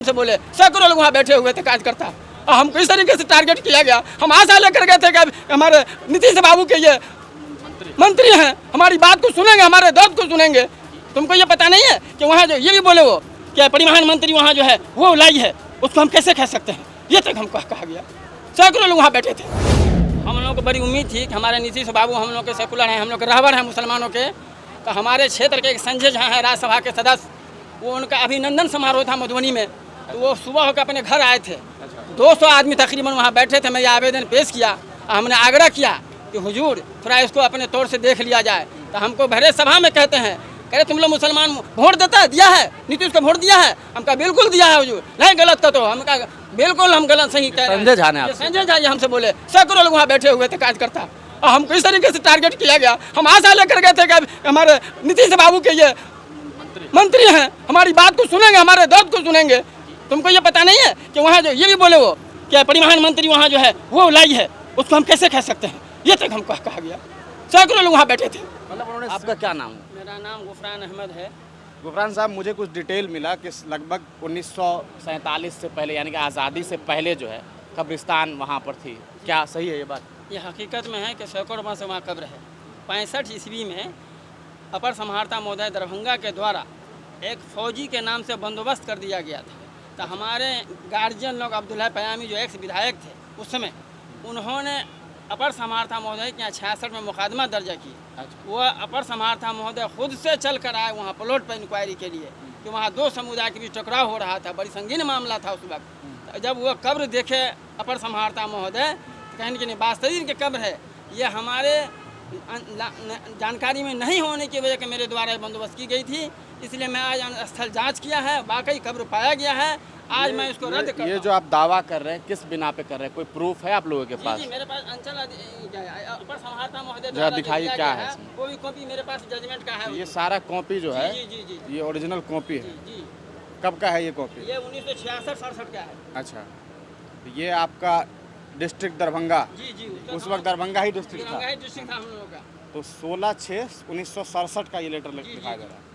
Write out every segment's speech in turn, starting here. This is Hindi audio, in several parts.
से बोले सैकड़ों लोग वहाँ बैठे हुए थे कार्यकर्ता और हमको इस तरीके से टारगेट किया गया। हम आशा लेकर गए थे कि हमारे नीतीश बाबू के ये मंत्री हैं, हमारी बात को सुनेंगे, हमारे दर्द को सुनेंगे। तुमको ये पता नहीं है कि वहाँ जो ये भी बोले वो क्या परिवहन मंत्री वहाँ जो है वो लाई है, उसको हम कैसे कह सकते हैं, ये तक हमको कहा गया। सैकड़ों लोग वहाँ बैठे थे। हम लोगों को बड़ी उम्मीद थी कि हमारे नीतीश बाबू हम लोग के सेकुलर हैं, हम लोग के रहबर हैं मुसलमानों के। तो हमारे क्षेत्र के एक संजय झा हैं राज्यसभा के सदस्य, वो उनका अभिनंदन समारोह था मधुबनी में, तो वो सुबह होकर अपने घर आए थे। 200 आदमी तकरीबन वहाँ बैठे थे। मैं ये आवेदन पेश किया, हमने आग्रह किया कि हुजूर थोड़ा इसको अपने तौर से देख लिया जाए। तो हमको भरे सभा में कहते हैं, कह रहे तुम लोग मुसलमान वोट देता है, दिया है, नीतीश को वोट दिया है? हम कहा बिल्कुल दिया है हुजूर। नहीं गलत का तो हम कहा बिल्कुल हम गलत सही कह रहे हैं। संजय झा हमसे बोले सैकड़ों लोग वहाँ बैठे हुए थे कार्यकर्ता और हमको इस तरीके से टारगेट किया गया। हम आशा लेकर गए थे कि हमारे नीतीश बाबू के ये मंत्री हैं, हमारी बात को सुनेंगे, हमारे दर्द को सुनेंगे। तुमको ये पता नहीं है कि वहाँ जो ये भी बोले वो क्या परिवहन मंत्री वहाँ जो है वो लाई है, उसको हम कैसे कह सकते हैं, ये तक हमको कहा गया। सैकड़ों लोग वहाँ बैठे थे। मतलब आपका क्या नाम है? मेरा नाम गुफरान अहमद है। गुफरान साहब, मुझे कुछ डिटेल मिला कि लगभग 1947 से पहले यानी कि आज़ादी से पहले जो है कब्रिस्तान वहाँ पर थी, क्या सही है ये बात? ये हकीकत में है कि सैकड़ों वर्ष वहाँ कब्र है। 65 ईस्वी में अपर समाहर्ता महोदय दरभंगा के द्वारा एक फौजी के नाम से बंदोबस्त कर दिया गया था। तो हमारे गार्जियन लोग अब्दुल्ला पयामी जो एक्स विधायक थे उस समय, उन्होंने अपर समाहर्ता महोदय के यहाँ 66 में मुकदमा दर्ज की। वो अपर समाहर्ता महोदय खुद से चल कर आए वहाँ प्लॉट पर इंक्वायरी के लिए कि वहाँ दो समुदाय के बीच टकराव हो रहा था, बड़ी संगीन मामला था उस वक्त। जब वो कब्र देखे अपर समाहर्ता महोदय, कहने की नहीं वास्तविक के कब्र है, ये हमारे जानकारी में नहीं होने की वजह से मेरे द्वारा बंदोबस्त की गई थी, इसलिए मैं आज स्थल जांच किया है, वाकई कब्र पाया गया है। आज मैं इसको रद्द कर। ये जो आप दावा कर रहे हैं किस बिना पे कर रहे हैं, कोई प्रूफ है आप लोगों के पास? जी, मेरे पास अंचल अपर समाहर्ता महोदय जरा दिखाइए क्या है वो भी कॉपी मेरे पास जजमेंट का है। ये सारा कॉपी जो है जी जी जी ये ओरिजिनल कॉपी है। जी, कब का है ये कॉपी? ये 1966-67 का है। अच्छा, ये आपका डिस्ट्रिक्ट दरभंगा? जी जी, उस वक्त दरभंगा ही डिस्ट्रिक्ट था। दरभंगा ही डिस्ट्रिक्ट था हम लोगों का। तो 16/6/1967 का ये लेटर दिखाया जा रहा है।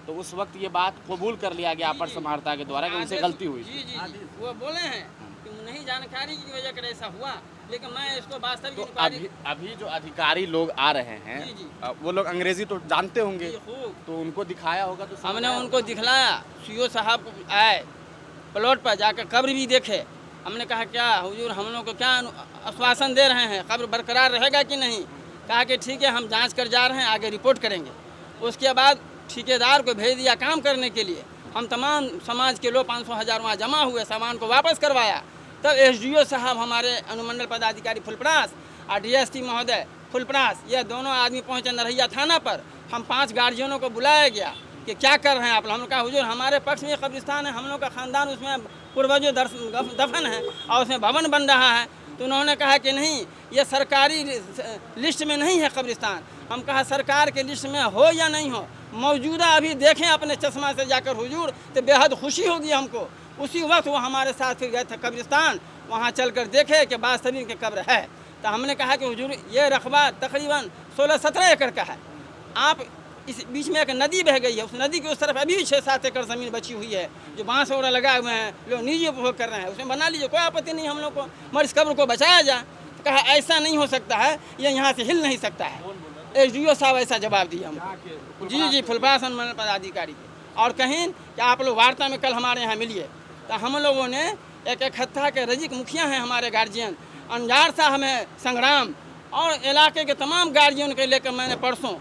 तो उस वक्त ये बात कबूल कर लिया गया अपर समाहर्ता के द्वारा कि उनसे गलती हुई। जी जी जी, वो बोले हैं कि नहीं जानकारी की वजह से ऐसा हुआ, लेकिन मैं इसको वास्तविक तो इंक्वायरी। अभी जो अधिकारी लोग आ रहे हैं जी, जी। वो लोग अंग्रेजी तो जानते होंगे, जी, खूब। तो उनको दिखाया होगा तो समझ हमने आया उनको दिखलाया, सीओ साहब आए प्लॉट पर जाकर कब्र भी देखे। हमने कहा क्या हुजूर हम लोग को क्या आश्वासन दे रहे हैं, कब्र बरकरार रहेगा कि नहीं? कहा कि ठीक है हम जांच कर जा रहे हैं, आगे रिपोर्ट करेंगे। उसके बाद ठेकेदार को भेज दिया काम करने के लिए। हम तमाम समाज के लोग 500-1000 वहाँ जमा हुए, सामान को वापस करवाया। तब एसडीओ साहब हमारे अनुमंडल पदाधिकारी फुलपरास और डीएसपी महोदय फुलपरास, ये दोनों आदमी पहुँचे नरहिया थाना पर। हम 5 गार्जियनों को बुलाया गया कि क्या कर रहे हैं आप लोग? हमने कहा हुजूर हमारे पक्ष में कब्रिस्तान है, हम लोग का ख़ानदान उसमें पूर्वजों दफन है और उसमें भवन बन रहा है। तो उन्होंने कहा कि नहीं ये सरकारी लिस्ट में नहीं है कब्रिस्तान। हम कहा सरकार के लिस्ट में हो या नहीं हो, मौजूदा अभी देखें अपने चश्मा से जाकर हुजूर, तो बेहद खुशी होगी हमको। उसी वक्त वो हमारे साथ फिर गए थे कब्रिस्तान, वहाँ चलकर देखे कि वास्तविक के कब्र है। तो हमने कहा कि हुजूर ये रकबा तकरीबन 16-17 एकड़ का है। आप इस बीच में एक नदी बह गई है, उस नदी के उस तरफ अभी भी 6-7 एकड़ ज़मीन बची हुई है, जो बांस वगैरह लगाए हुए हैं, लोग निजी उपभोग कर रहे हैं, उसमें बना लीजिए, कोई आपत्ति नहीं हम लोग को, मगर इस कब्र को बचाया जाए। तो कहा ऐसा नहीं हो सकता है, ये यहाँ से हिल नहीं सकता है। एसडीओ साहब ऐसा जवाब दिए हमको। जी जी, फुलपरास अनुमंडल पदाधिकारी के। और कहें कि आप लोग वार्ता में कल हमारे यहाँ मिलिए। तो हम लोगों ने एक इकट्ठा के रजिक मुखिया हैं हमारे गार्जियन, अंजार साहब हैं संग्राम, और इलाके के तमाम गार्जियन के लेकर मैंने परसों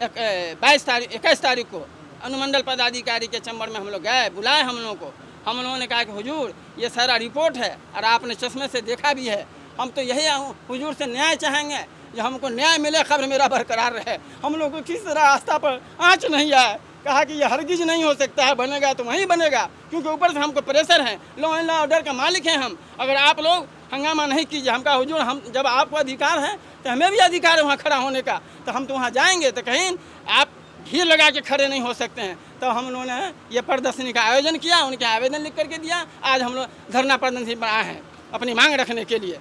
21 तारीख को अनुमंडल पदाधिकारी के चैम्बर में हम लोग गए, बुलाए हम लोगों को। हम लोगों ने कहा कि हुजूर ये सारा रिपोर्ट है और आपने चश्मे से देखा भी है, हम तो यही हुजूर से न्याय चाहेंगे, जो हमको न्याय मिले, खबर मेरा बरकरार रहे। हम लोग को किस तरह आस्था पर आँच नहीं आए। कहा कि ये हरगिज नहीं हो सकता है, बनेगा तो वहीं बनेगा, क्योंकि ऊपर से हमको प्रेशर है, लॉ एंड ऑर्डर का मालिक हैं हम। अगर आप लोग हंगामा नहीं कीजिए, हम कहा हुजूर हम जब आपको अधिकार है तो हमें भी अधिकार है वहाँ खड़ा होने का, तो हम तो वहाँ जाएंगे। तो कहीं आप भीड़ लगा के खड़े नहीं हो सकते हैं। तो हम लोगों ने ये प्रदर्शनी का आयोजन किया, उनके आवेदन लिख करके दिया। आज हम लोग धरना प्रदर्शनी पर आए हैं अपनी मांग रखने के लिए।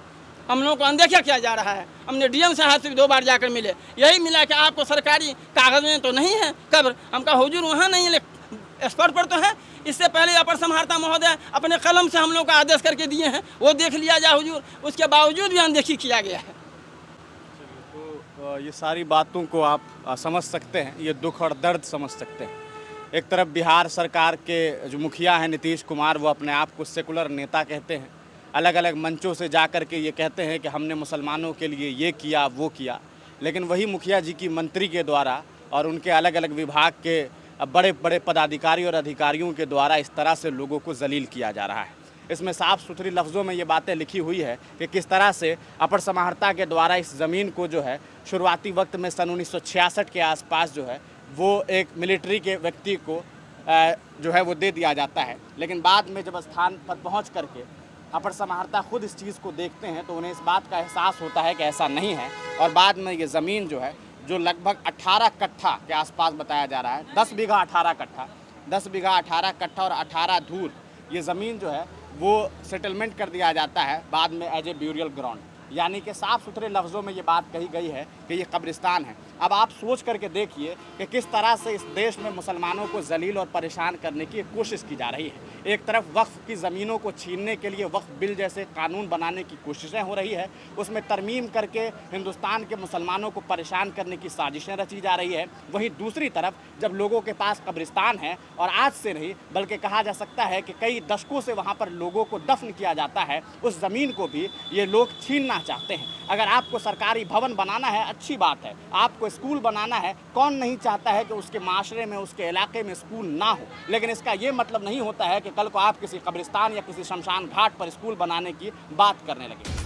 हम लोगों को अनदेखा किया जा रहा है। हमने डीएम साहब से भी 2 बार जाकर मिले, यही मिला कि आपको सरकारी कागज में तो नहीं है कब्र। हम कहा हुजूर वहाँ नहीं है, स्पॉट पर तो है। इससे पहले अपर समाहर्ता महोदय अपने कलम से हम लोग का आदेश करके दिए हैं, वो देख लिया जाए हुजूर, उसके बावजूद भी अनदेखी किया गया है। तो ये सारी बातों को आप समझ सकते हैं, ये दुख और दर्द समझ सकते हैं। एक तरफ बिहार सरकार के जो मुखिया हैं नीतीश कुमार, वो अपने आप को सेकुलर नेता कहते हैं, अलग अलग मंचों से जा कर के ये कहते हैं कि हमने मुसलमानों के लिए ये किया वो किया, लेकिन वही मुखिया जी की मंत्री के द्वारा और उनके अलग अलग विभाग के बड़े बड़े पदाधिकारी और अधिकारियों के द्वारा इस तरह से लोगों को जलील किया जा रहा है। इसमें साफ सुथरी लफ्ज़ों में ये बातें लिखी हुई है कि किस तरह से अपर समाहर्ता के द्वारा इस ज़मीन को जो है शुरुआती वक्त में सन 1966 के आसपास जो है वो एक मिलिट्री के व्यक्ति को जो है वो दे दिया जाता है, लेकिन बाद में जब स्थान पर पहुंच करके अपर समाहर्ता खुद इस चीज़ को देखते हैं तो उन्हें इस बात का एहसास होता है कि ऐसा नहीं है, और बाद में ये ज़मीन जो है जो लगभग 18 कट्ठा के आसपास बताया जा रहा है, 10 बीघा 18 कट्ठा, 10 बीघा 18 कट्ठा और 18 धूर ये ज़मीन जो है वो सेटलमेंट कर दिया जाता है बाद में एज ए ब्यूरियल ग्राउंड। यानी कि साफ़ सुथरे लफ्ज़ों में ये बात कही गई है कि ये कब्रिस्तान है। अब आप सोच करके देखिए कि किस तरह से इस देश में मुसलमानों को जलील और परेशान करने की कोशिश की जा रही है। एक तरफ वक्फ की ज़मीनों को छीनने के लिए वक्फ बिल जैसे कानून बनाने की कोशिशें हो रही है, उसमें तरमीम करके हिंदुस्तान के मुसलमानों को परेशान करने की साजिशें रची जा रही है। वहीं दूसरी तरफ जब लोगों के पास कब्रिस्तान है, और आज से नहीं बल्कि कहा जा सकता है कि कई दशकों से वहाँ पर लोगों को दफन किया जाता है, उस ज़मीन को भी ये लोग छीनना चाहते हैं। अगर आपको सरकारी भवन बनाना है अच्छी बात है, आपको स्कूल बनाना है, कौन नहीं चाहता है कि उसके माशरे में उसके इलाके में स्कूल ना हो, लेकिन इसका ये मतलब नहीं होता है कि कल को आप किसी कब्रिस्तान या किसी शमशान घाट पर स्कूल बनाने की बात करने लगे।